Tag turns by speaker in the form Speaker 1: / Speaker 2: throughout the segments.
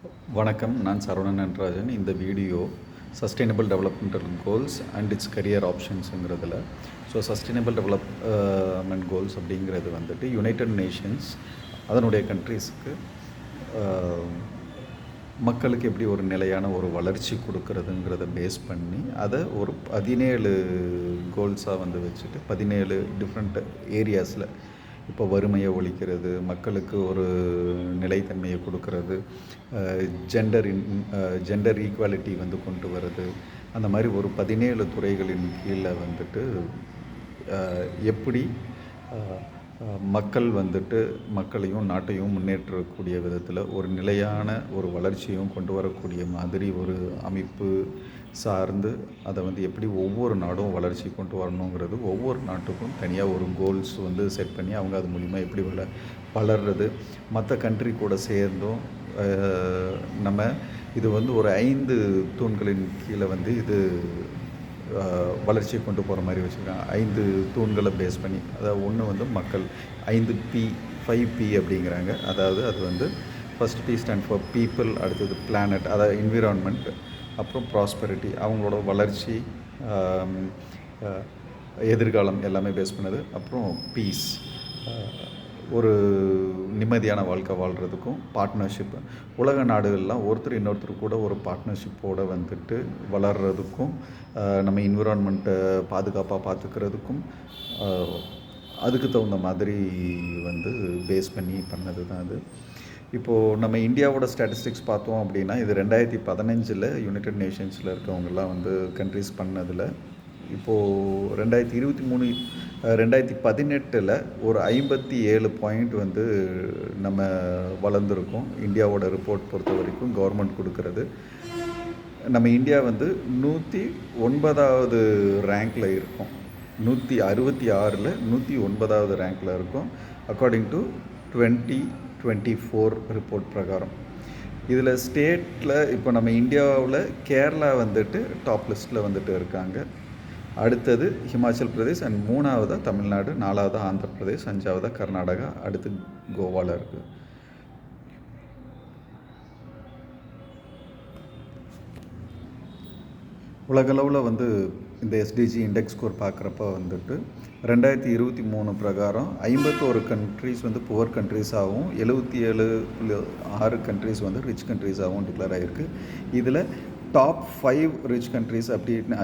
Speaker 1: வணக்கம், நான் சரவணன் நடராஜன். இந்த video sustainable developmental goals and its career ஆப்ஷன்ஸுங்கிறதுல. சஸ்டைனபிள் டெவலப்மெண்ட் கோல்ஸ் அப்படிங்கிறது வந்துட்டு யுனைடெட் நேஷன்ஸ் அதனுடைய கண்ட்ரீஸுக்கு மக்களுக்கு எப்படி ஒரு நிலையான ஒரு வளர்ச்சி கொடுக்கறதுங்கிறத பேஸ் பண்ணி அதை ஒரு 17 கோல்ஸாக வச்சுட்டு 17 டிஃப்ரெண்ட் ஏரியாஸில் இப்போ வறுமையை ஒழிக்கிறது, மக்களுக்கு ஒரு நிலைத்தன்மையை கொடுக்கறது, ஜெண்டர் ஈக்குவாலிட்டி கொண்டு வர்றது, அந்த மாதிரி ஒரு 17 துறைகளின் கீழே எப்படி மக்கள் மக்களையும் நாட்டையும் முன்னேற்றக்கூடிய விதத்தில் ஒரு நிலையான ஒரு வளர்ச்சியும் கொண்டு வரக்கூடிய மாதிரி ஒரு அமைப்பு சார்ந்து அதை எப்படி ஒவ்வொரு நாடும் வளர்ச்சி கொண்டு வரணுங்கிறது ஒவ்வொரு நாட்டுக்கும் தனியாக ஒரு கோல்ஸ் செட் பண்ணி அவங்க அது மூலிமா எப்படி வளர்றது, மற்ற கண்ட்ரி கூட சேர்ந்தும் நம்ம இது ஒரு 5 தூண்களின் கீழே இது வளர்ச்சியை கொண்டு போகிற மாதிரி வச்சுருக்காங்க. 5 தூண்களை பேஸ் பண்ணி, அதாவது ஒன்று மக்கள், 5P அப்படிங்கிறாங்க. அதாவது அது first P stand for people, அடுத்தது பிளானட், அதாவது என்விரான்மெண்ட், அப்புறம் ப்ராஸ்பெரிட்டி, அவங்களோட வளர்ச்சி, எதிர்காலம் எல்லாமே பேஸ் பண்ணது. அப்புறம் பீஸ், ஒரு நிம்மதியான வாழ்க்கை வாழ்கிறதுக்கும், பார்ட்னர்ஷிப், உலக நாடுகள்லாம் ஒருத்தர் இன்னொருத்தர் கூட ஒரு பார்ட்னர்ஷிப்போடு வளர்கிறதுக்கும், நம்ம என்விரான்மெண்ட்டை பாதுகாப்பாக பார்த்துக்கிறதுக்கும் அதுக்கு தகுந்த மாதிரி பேஸ் பண்ணி பண்ணது தான் அது. இப்போது நம்ம இந்தியாவோட ஸ்டாட்டிஸ்டிக்ஸ் பார்த்தோம் அப்படின்னா, இது 2015 யுனைடெட் நேஷன்ஸில் இருக்கவங்கெல்லாம் கண்ட்ரிஸ் பண்ணதில், இப்போது 2023 2018 ஒரு 57 பாயிண்ட் நம்ம வளர்ந்துருக்கோம். இந்தியாவோட ரிப்போர்ட் பொறுத்த வரைக்கும் கவர்மெண்ட் கொடுக்கறது, நம்ம இந்தியா 109வது ரேங்கில் இருக்கும். 166ல் 109வது ரேங்கில் இருக்கும் அக்கார்டிங் டு 2024 ரிப்போர்ட் பிரகாரம். இதில் ஸ்டேட்டில் இப்போ நம்ம இந்தியாவில் கேரளா டாப் லிஸ்ட்டில் இருக்காங்க. அடுத்தது ஹிமாச்சல் பிரதேஷ், அண்ட் 3வது தமிழ்நாடு, 4வது ஆந்திர பிரதேஷ், 5வது கர்நாடகா, அடுத்து கோவாவில் இருக்குது. உலகளவில் இந்த SDG இண்டெக்ஸ் ஸ்கோர் பார்க்குறப்ப 2023 பிரகாரம் 51 கண்ட்ரிஸ் புவர் கண்ட்ரிஸாகவும் 77.6 கண்ட்ரிஸ் ரிச் கண்ட்ரிஸாகவும் டிக்ளேர் ஆகிருக்கு. இதில் டாப் 5 ரிச் கண்ட்ரிஸ் அப்படின்னு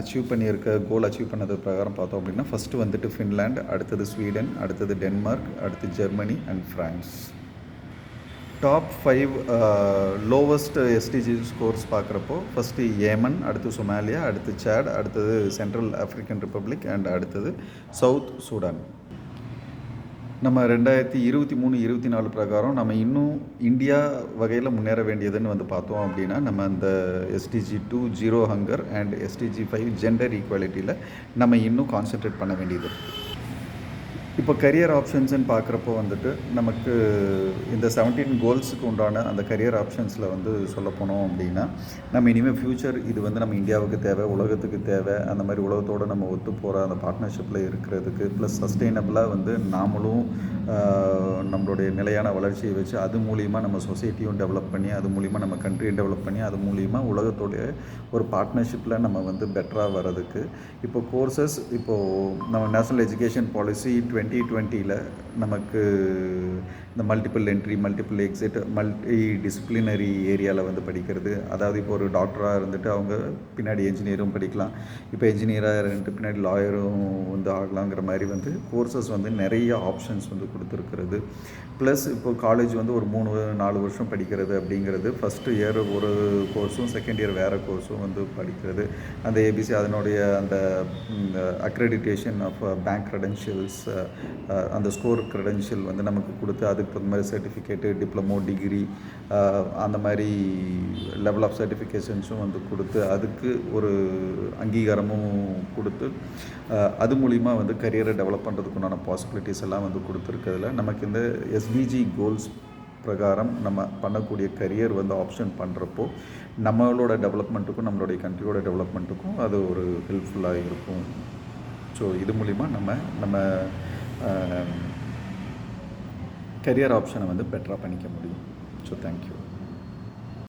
Speaker 1: கோல் அச்சீவ் பண்ணது பிரகாரம் பார்த்தோம் அப்படின்னா, ஃபஸ்ட்டு ஃபின்லாண்ட், அடுத்தது ஸ்வீடன், அடுத்தது டென்மார்க், அடுத்து Germany and France. Top 5 lowest SDG scores பார்க்குறப்போ, ஃபஸ்ட்டு ஏமன், அடுத்து சொமாலியா, அடுத்து சாட், அடுத்தது சென்ட்ரல் ஆஃப்ரிக்கன் ரிப்பப்ளிக், அண்ட் அடுத்தது சவுத் சூடான். நம்ம 2023-24 பிரகாரம் நம்ம இன்னும் இந்தியா வகையில் முன்னேற வேண்டியதுன்னு பார்த்தோம் அப்படின்னா, நம்ம அந்த SDG 2 zero hunger and SDG 5 gender ஈக்குவாலிட்டியில் நம்ம இன்னும் கான்சென்ட்ரேட் பண்ண வேண்டியது இருக்குது. இப்போ கரியர் ஆப்ஷன்ஸ்ன்னு பார்க்குறப்போ நமக்கு இந்த 17 கோல்ஸுக்கு உண்டான அந்த கரியர் ஆப்ஷன்ஸில் சொல்ல போனோம் அப்படின்னா, நம்ம இனிமேல் ஃப்யூச்சர் இது நம்ம இந்தியாவுக்கு தேவை, உலகத்துக்கு தேவை, அந்த மாதிரி உலகத்தோடு நம்ம ஒத்து போகிற அந்த பார்ட்னர்ஷிப்பில் இருக்கிறதுக்கு, ப்ளஸ் சஸ்டெயினபிளாக நாமளும் நம்மளுடைய நிலையான வளர்ச்சியை வச்சு அது மூலிமா நம்ம சொசைட்டியும் டெவலப் பண்ணி, அது மூலிமா நம்ம கண்ட்ரியும் டெவலப் பண்ணி, அது மூலிமா உலகத்தோடைய ஒரு பார்ட்னர்ஷிப்பில் நம்ம பெட்டராக வர்றதுக்கு இப்போ கோர்சஸ், இப்போது நம்ம நேஷ்னல் எஜுகேஷன் பாலிசி 2020 நமக்கு இந்த multiple entry, multiple exit, multi disciplinary ஏரியாவில் படிக்கிறது, அதாவது இப்போ ஒரு டாக்டராக அவங்க பின்னாடி என்ஜினியரும் படிக்கலாம், இப்போ என்ஜினியராக இருந்துட்டு பின்னாடி லாயரும் ஆகலாங்கிற மாதிரி கோர்சஸ் நிறைய ஆப்ஷன்ஸ் கொடுத்துருக்கிறது. ப்ளஸ் இப்போ காலேஜ் ஒரு 3-4 வருஷம் படிக்கிறது அப்படிங்கிறது, ஃபஸ்ட்டு இயர் ஒரு கோர்ஸும் செகண்ட் இயர் வேறு கோர்ஸும் படிக்கிறது. அந்த ABC அதனுடைய அந்த அக்ரெடிட்டேஷன் ஆஃப் பேங்க் க்ரெடென்ஷியல்ஸ், அந்த ஸ்கோர் க்ரெடென்ஷியல் நமக்கு கொடுத்து அதுக்கு தகுந்த மாதிரி சர்டிஃபிகேட்டு, டிப்ளமோ, டிகிரி, அந்த மாதிரி லெவல் ஆஃப் சர்டிஃபிகேஷன்ஸும் கொடுத்து அதுக்கு ஒரு அங்கீகாரமும் கொடுத்து அது மூலிமா கரியரை டெவலப் பண்ணுறதுக்குண்டான பாசிபிலிட்டிஸ் எல்லாம் கொடுத்துருக்கிறதுல நமக்கு இந்த SDG கோல்ஸ் பிரகாரம் நம்ம பண்ணக்கூடிய கரியர் ஆப்ஷன் பண்ணுறப்போ நம்மளோட டெவலப்மெண்ட்டுக்கும் நம்மளுடைய கண்ட்ரியோட டெவலப்மெண்ட்டுக்கும் அது ஒரு ஹெல்ப்ஃபுல்லாக இருக்கும். ஸோ இது மூலிமா நம்ம கரியர் ஆப்ஷனை பெட்டராக பண்ணிக்க முடியும். So thank you.